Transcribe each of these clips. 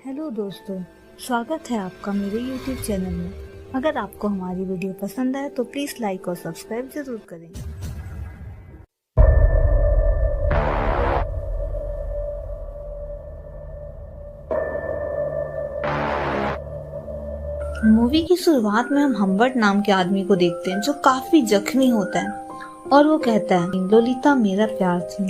Hello दोस्तों, स्वागत है आपका मेरे YouTube चैनल में। अगर आपको हमारी वीडियो पसंद आए तो प्लीज़ लाइक और सब्सक्राइब जरूर करें। मूवी की शुरुआत में हम हम्बर्ट नाम के आदमी को देखते हैं जो काफी जख्मी होता है और वो कहता है लोलिता मेरा प्यार थी।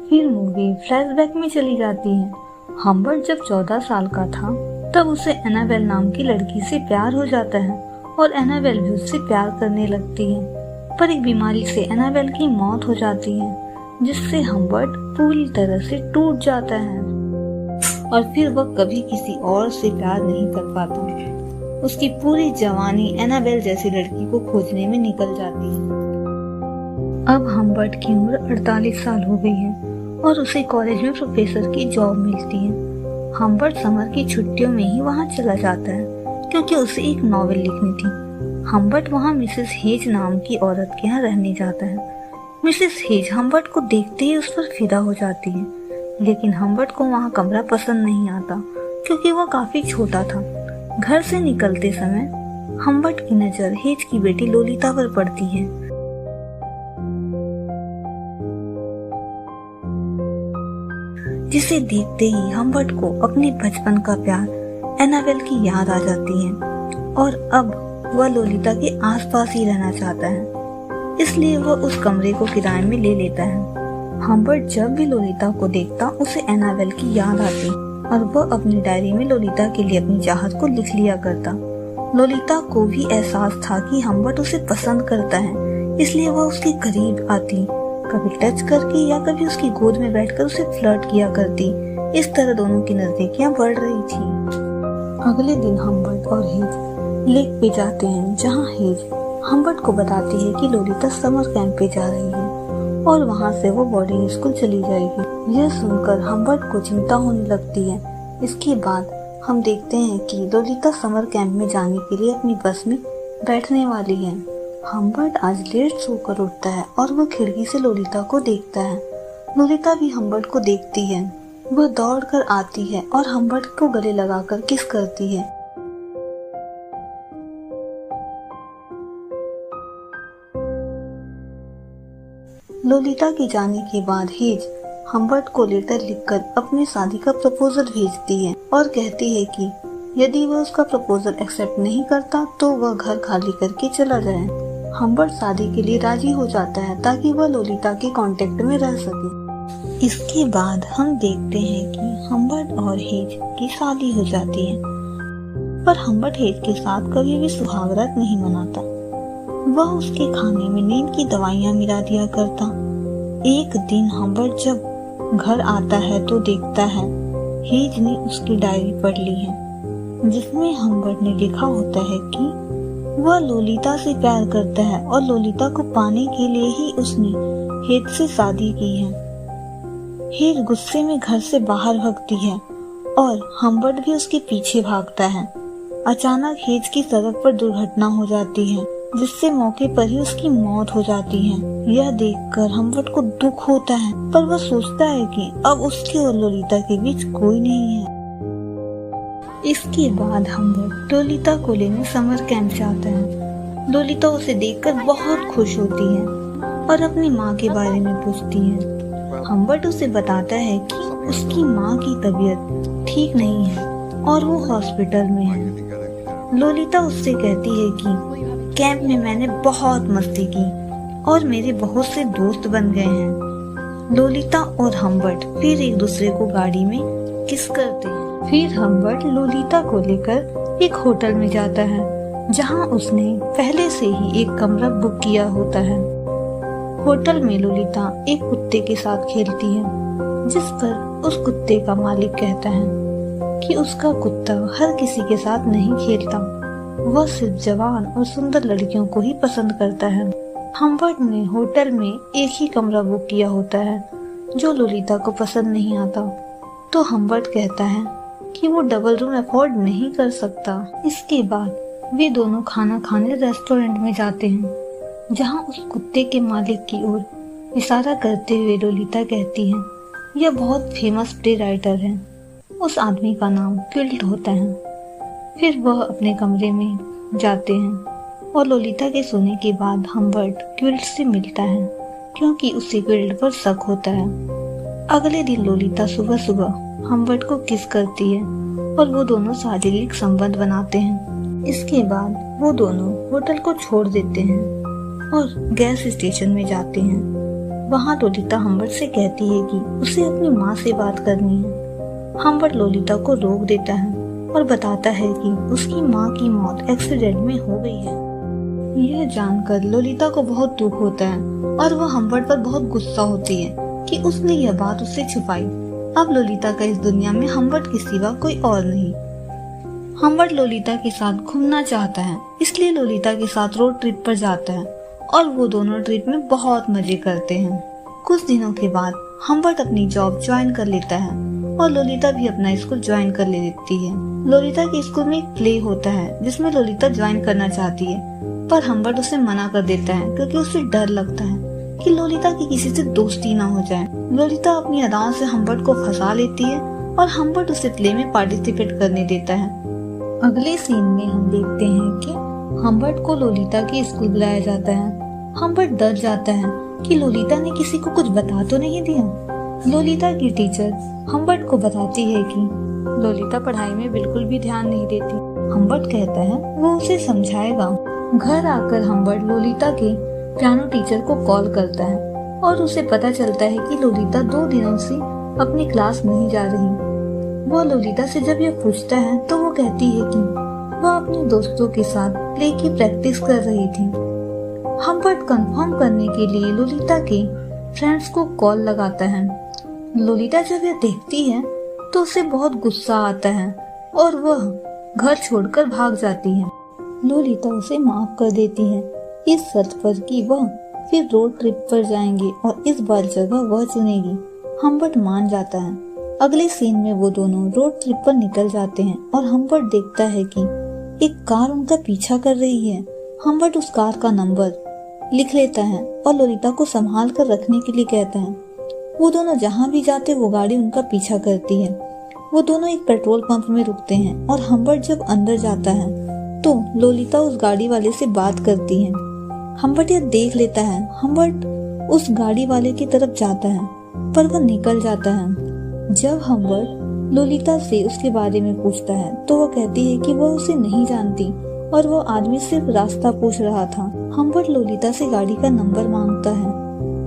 फिर मूवी फ्लैशबैक में चली जाती है। हम्बर्ट जब 14 साल का था तब उसे एनाबेल नाम की लड़की से प्यार हो जाता है और एनाबेल भी उससे प्यार करने लगती है। पर एक बीमारी से एनाबेल की मौत हो जाती है जिससे हम्बर्ट पूरी तरह से टूट जाता है और फिर वह कभी किसी और से प्यार नहीं कर पाता। उसकी पूरी जवानी एनाबेल जैसी लड़की को खोजने में निकल जाती है। अब हम्बर्ट की उम्र 48 साल हो गई है और उसे कॉलेज में प्रोफेसर की जॉब मिलती है। हम्बर्ट समर की छुट्टियों में ही वहाँ चला जाता है क्योंकि उसे एक नॉवेल लिखनी थी। हम्बर्ट वहाँ मिसेस हेज नाम की औरत के यहाँ रहने जाता है। मिसेस हेज हम्बर्ट को देखते ही उस पर फिदा हो जाती है, लेकिन हम्बर्ट को वहाँ कमरा पसंद नहीं आता क्योंकि वह काफी छोटा था। घर से निकलते समय हम्बर्ट की नजर हेज की बेटी लोलिता पर पड़ती है। जिसे देखते ही हम्बर्ट को अपने बचपन का प्यार एनाबेल की याद आ जाती है और अब वह लोलिता के आसपास ही रहना चाहता है, इसलिए वह उस कमरे को किराए में ले लेता है। हम्बर्ट जब भी लोलिता को देखता उसे एनाबेल की याद आती और वह अपनी डायरी में लोलिता के लिए अपनी चाहत को लिख लिया करता। लोलिता को भी एहसास था कि हम्बर्ट उसे पसंद करता है, इसलिए वह उसके करीब आती, कभी टच करके या कभी उसकी गोद में बैठकर उसे फ्लर्ट किया करती। इस तरह दोनों की नजदीकियां बढ़ रही थी। अगले दिन हम्बर्ट और हेज लेक पे जाते हैं जहां हेज हम्बर्ट को बताती है कि लोलिता समर कैंप पे जा रही है और वहां से वो बोर्डिंग स्कूल चली जाएगी। यह सुनकर हम्बर्ट को चिंता होने लगती है। इसके बाद हम देखते हैं कि लोलिता समर कैंप में जाने के लिए अपनी बस में बैठने वाली है। हम्बर्ट आज लेट सोकर उठता है और वह खिड़की से लोलिता को देखता है। लोलिता भी हम्बर्ट को देखती है। वह दौड़कर आती है और हम्बर्ट को गले लगाकर किस करती है। लोलिता के जाने के बाद हेज हम्बर्ट को लेटर लिखकर अपनी शादी का प्रपोजल भेजती है और कहती है कि यदि वह उसका प्रपोजल एक्सेप्ट नहीं करता तो वह घर खाली करके चला जाए। हम्बर्ट शादी के लिए राजी हो जाता है ताकि वह लोलिता के कांटेक्ट में रह सके। इसके बाद हम देखते हैं कि हम्बर्ट और हेज की शादी हो जाती है, पर हम्बर्ट हेज के साथ कभी भी सुहागरात नहीं मनाता। वह उसके खाने में नींद की दवाइयाँ मिला दिया करता। एक दिन हम्बर्ट जब घर आता है तो देखता है हेज ने उसकी डायरी पढ़ ली है जिसमें हम्बर्ट ने लिखा होता है कि वह लोलिता से प्यार करता है और लोलिता को पाने के लिए ही उसने हेज से शादी की है। हेज गुस्से में घर से बाहर भागती है और हम्बर्ट भी उसके पीछे भागता है। अचानक हेज की सड़क पर दुर्घटना हो जाती है जिससे मौके पर ही उसकी मौत हो जाती है। यह देखकर हम्बर्ट को दुख होता है, पर वह सोचता है कि अब उसके और लोलिता के बीच कोई नहीं है। इसके बाद हम्बर्ट लोलिता को लेने समर कैंप जाता है। लोलिता उसे देखकर बहुत खुश होती है और अपनी माँ के बारे में पूछती है। हम्बर्ट उसे बताता है कि उसकी माँ की तबीयत ठीक नहीं है और वो हॉस्पिटल में है। लोलिता उससे कहती है कि कैंप में मैंने बहुत मस्ती की और मेरे बहुत से दोस्त बन गए हैं। लोलिता और हम्बर्ट फिर एक दूसरे को गाड़ी में किस करते हैं। फिर हम्बर्ट लोलिता को लेकर एक होटल में जाता है जहां उसने पहले से ही एक कमरा बुक किया होता है। होटल में लोलिता एक कुत्ते के साथ खेलती है जिस पर उस कुत्ते का मालिक कहता है कि उसका कुत्ता हर किसी के साथ नहीं खेलता, वह सिर्फ जवान और सुंदर लड़कियों को ही पसंद करता है। हम्बर्ट ने होटल में एक ही कमरा बुक किया होता है जो लोलिता को पसंद नहीं आता, तो हम्बर्ट कहता है कि वो डबल रूम अफोर्ड नहीं कर सकता। इसके बाद वे दोनों खाना खाने रेस्टोरेंट में जाते हैं जहां उस कुत्ते के मालिक की ओर इशारा करते हुए लोलिता कहती है, यह बहुत फेमस प्ले राइटर है उस आदमी का नाम क्विल्ट होता है। फिर वह अपने कमरे में जाते हैं और लोलिता के सोने के बाद हम्बर्ट क्विल्ट से मिलता है क्योंकि उसे क्विल्ट पर शक होता है। अगले दिन लोलिता सुबह सुबह हम्बर्ट को किस करती है और वो दोनों शारीरिक संबंध बनाते हैं। इसके बाद वो दोनों होटल को छोड़ देते हैं और गैस स्टेशन में जाते हैं। वहाँ लोलिता हम्बर्ट से कहती है कि उसे अपनी माँ से बात करनी है। हम्बर्ट लोलिता को रोक देता है और बताता है कि उसकी माँ की मौत एक्सीडेंट में हो गई है। यह जानकर लोलिता को बहुत दुख होता है और वह हम्बर्ट पर बहुत गुस्सा होती है कि उसने यह बात उससे छुपाई। अब लोलिता का इस दुनिया में हम्बर्ट के सिवा कोई और नहीं। हम्बर्ट लोलिता के साथ घूमना चाहता है, इसलिए लोलिता के साथ रोड ट्रिप पर जाता है और वो दोनों ट्रिप में बहुत मजे करते हैं। कुछ दिनों के बाद हम्बर्ट अपनी जॉब ज्वाइन कर लेता है और लोलिता भी अपना स्कूल ज्वाइन कर लेती है। लोलिता के स्कूल में एक प्ले होता है जिसमें लोलिता ज्वाइन करना चाहती है, पर हम्बर्ट उसे मना कर देता है क्योंकि उसे डर लगता है कि लोलिता की किसी से दोस्ती ना हो जाए। लोलिता अपनी अदाओं से हम्बर्ट को फंसा लेती है और हम्बर्ट उसे प्ले में पार्टिसिपेट करने देता है। अगले सीन में हम देखते हैं कि हम्बर्ट को लोलिता के स्कूल बुलाया जाता है। हम्बर्ट डर जाता है कि लोलिता ने किसी को कुछ बता तो नहीं दिया। लोलिता की टीचर हम्बर्ट को बताती है कि लोलिता पढ़ाई में बिल्कुल भी ध्यान नहीं देती। हम्बर्ट कहता है वो उसे समझाएगा। घर आकर हम्बर्ट लोलिता के पियानो टीचर को कॉल करता है और उसे पता चलता है कि लोलिता 2 दिनों से अपनी क्लास नहीं जा रही। वो लोलिता से जब यह पूछता है तो वो कहती है कि वह अपने दोस्तों के साथ प्ले की प्रैक्टिस कर रही थी। हम्बर्ट कंफर्म करने के लिए लोलिता के फ्रेंड्स को कॉल लगाता है। लोलिता जब यह देखती है तो उसे बहुत गुस्सा आता है और वह घर छोड़कर भाग जाती है। लोलिता उसे माफ कर देती है इस शर्त पर कि वह फिर रोड ट्रिप पर जाएंगे और इस बार जगह वह चुनेगी। हम्बर्ट मान जाता है। अगले सीन में वो दोनों रोड ट्रिप पर निकल जाते हैं और हम्बर्ट देखता है कि एक कार उनका पीछा कर रही है। हम्बर्ट उस कार का नंबर लिख लेता है और लोलिता को संभाल कर रखने के लिए कहता है। वो दोनों जहाँ भी जाते वो गाड़ी उनका पीछा करती है। वो दोनों एक पेट्रोल पंप में रुकते हैं और हम्बर्ट जब अंदर जाता है तो लोलिता उस गाड़ी वाले से बात करती है। हम्बर्ट यह देख लेता है। हम्बर्ट उस गाड़ी वाले की तरफ जाता है पर वह निकल जाता है। जब हम्बर्ट लोलिता से उसके बारे में पूछता है तो वह कहती है कि वह उसे नहीं जानती और वो आदमी सिर्फ रास्ता पूछ रहा था। हम्बर्ट लोलिता से गाड़ी का नंबर मांगता है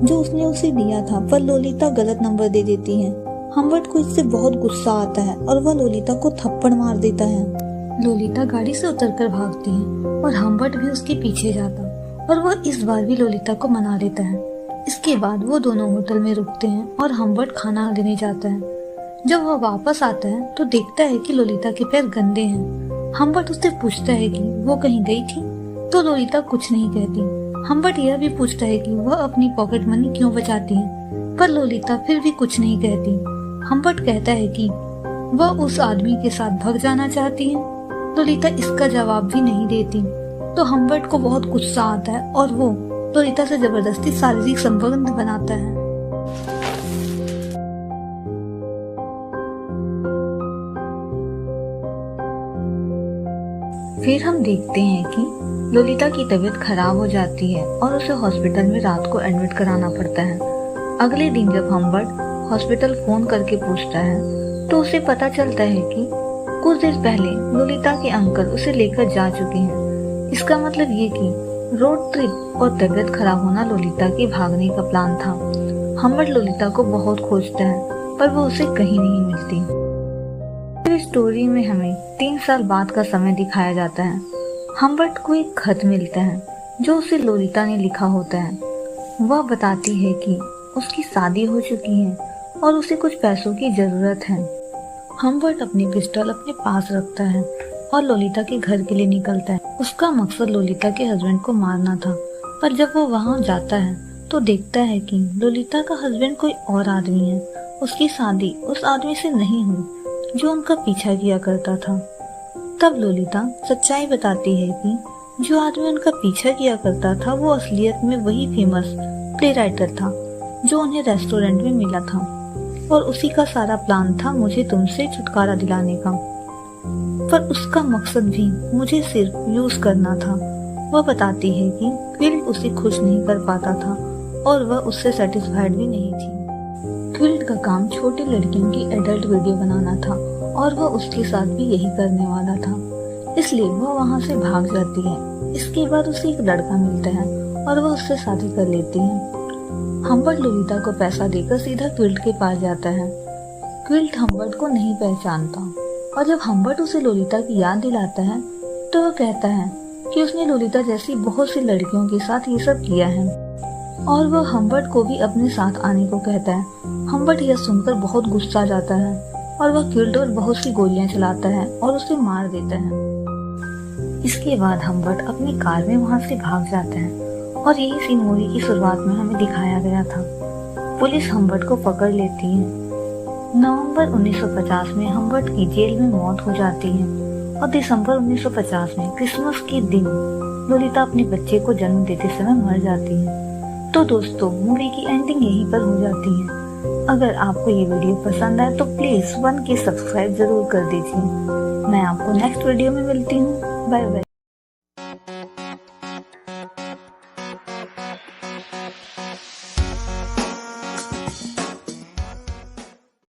जो उसने उसे दिया था, पर लोलिता गलत नंबर दे देती है। हम्बर्ट को इससे बहुत गुस्सा आता है और वह लोलिता को थप्पड़ मार देता है। लोलिता गाड़ी से उतरकर भागती है और हम्बर्ट भी उसके पीछे जाता और वह इस बार भी लोलिता को मना देता है। इसके बाद वो दोनों होटल में रुकते हैं और हम्बर्ट खाना लेने जाता है। जब वह वापस आता है तो देखता है कि लोलिता के पैर गंदे हैं। हम्बर्ट उससे पूछता है कि वो कहीं गई थी तो लोलिता कुछ नहीं कहती। हम्बर्ट यह भी पूछता है कि वह अपनी पॉकेट मनी क्यों बचाती है, पर लोलिता फिर भी कुछ नहीं कहती। हम्बर्ट कहता है कि वह उस आदमी के साथ भाग जाना चाहती है। लोलिता इसका जवाब भी नहीं देती तो हम्बर्ट को बहुत गुस्सा आता है और वो लोलिता से जबरदस्ती शारीरिक संबंध बनाता है। फिर हम देखते हैं कि लोलिता की तबीयत खराब हो जाती है और उसे हॉस्पिटल में रात को एडमिट कराना पड़ता है। अगले दिन जब हम्बर्ट हॉस्पिटल फोन करके पूछता है तो उसे पता चलता है कि कुछ देर पहले लोलिता के अंकल उसे लेकर जा चुके हैं। इसका मतलब ये कि रोड ट्रिप और तबीयत खराब होना लोलिता के भागने का प्लान था। हम्बर्ट लोलिता को बहुत खोजता है पर वो उसे कहीं नहीं मिलती। फिर स्टोरी में हमें 3 साल बाद का समय दिखाया जाता है। हम्बर्ट को एक खत मिलता है जो उसे लोलिता ने लिखा होता है। वह बताती है कि उसकी शादी हो चुकी है और उसे कुछ पैसों की जरूरत है। हम्बर्ट अपनी पिस्टल अपने पास रखता है और लोलिता के घर के लिए निकलता है। उसका मकसद लोलिता के हस्बैंड को मारना था, पर जब वो वहाँ जाता है तो देखता है कि लोलिता का हस्बैंड कोई और आदमी है। उसकी शादी उस आदमी से नहीं हुई जो उनका पीछा किया करता था। तब लोलिता सच्चाई बताती है कि जो आदमी उनका पीछा किया करता था वो असलियत में वही फेमस प्ले राइटर था जो उन्हें रेस्टोरेंट में मिला था। और उसी का सारा प्लान था मुझे तुमसे छुटकारा दिलाने का, पर उसका मकसद भी मुझे सिर्फ यूज करना था। वह बताती है कि क्विल्ट उसे खुश नहीं कर पाता था और वह उससे सेटिस्फाइड भी नहीं थी। क्विल्ट का काम छोटी लड़कियों की एडल्ट वीडियो बनाना था और वह उसके साथ भी यही करने वाला था, इसलिए वह वहाँ से भाग जाती है। इसके बाद उसे एक लड़का मिलता है और वह उससे शादी कर लेती है। हम्बर्ट लोलिता को पैसा देकर सीधा क्विल्ट के पास जाता है। क्विल्ट हम्बर्ट को नहीं पहचानता और जब हम्बर्ट उसे लोलिता की याद दिलाता है तो वह कहता है कि उसने लोलिता जैसी बहुत सी लड़कियों के साथ ये सब किया है और वह हम्बर्ट को भी अपने साथ आने को कहता है। हम्बर्ट यह सुनकर बहुत गुस्सा जाता है और वह क्विल्ट पर बहुत सी गोलियां चलाता है और उसे मार देता है। इसके बाद हम्बर्ट अपनी कार में वहां से भाग जाता है और यही सीन मूवी की शुरुआत में हमें दिखाया गया था। पुलिस हम्बर्ट को पकड़ लेती है। नवंबर 1950 में हम्बर्ट की जेल में मौत हो जाती है और दिसंबर 1950 में क्रिसमस के दिन लोलिता अपने बच्चे को जन्म देते समय मर जाती है। तो दोस्तों, मूवी की एंडिंग यहीं पर हो जाती है। अगर आपको ये वीडियो पसंद आए तो प्लीज 1K सब्सक्राइब जरूर कर दीजिए। मैं आपको नेक्स्ट वीडियो में मिलती हूँ। Bye bye.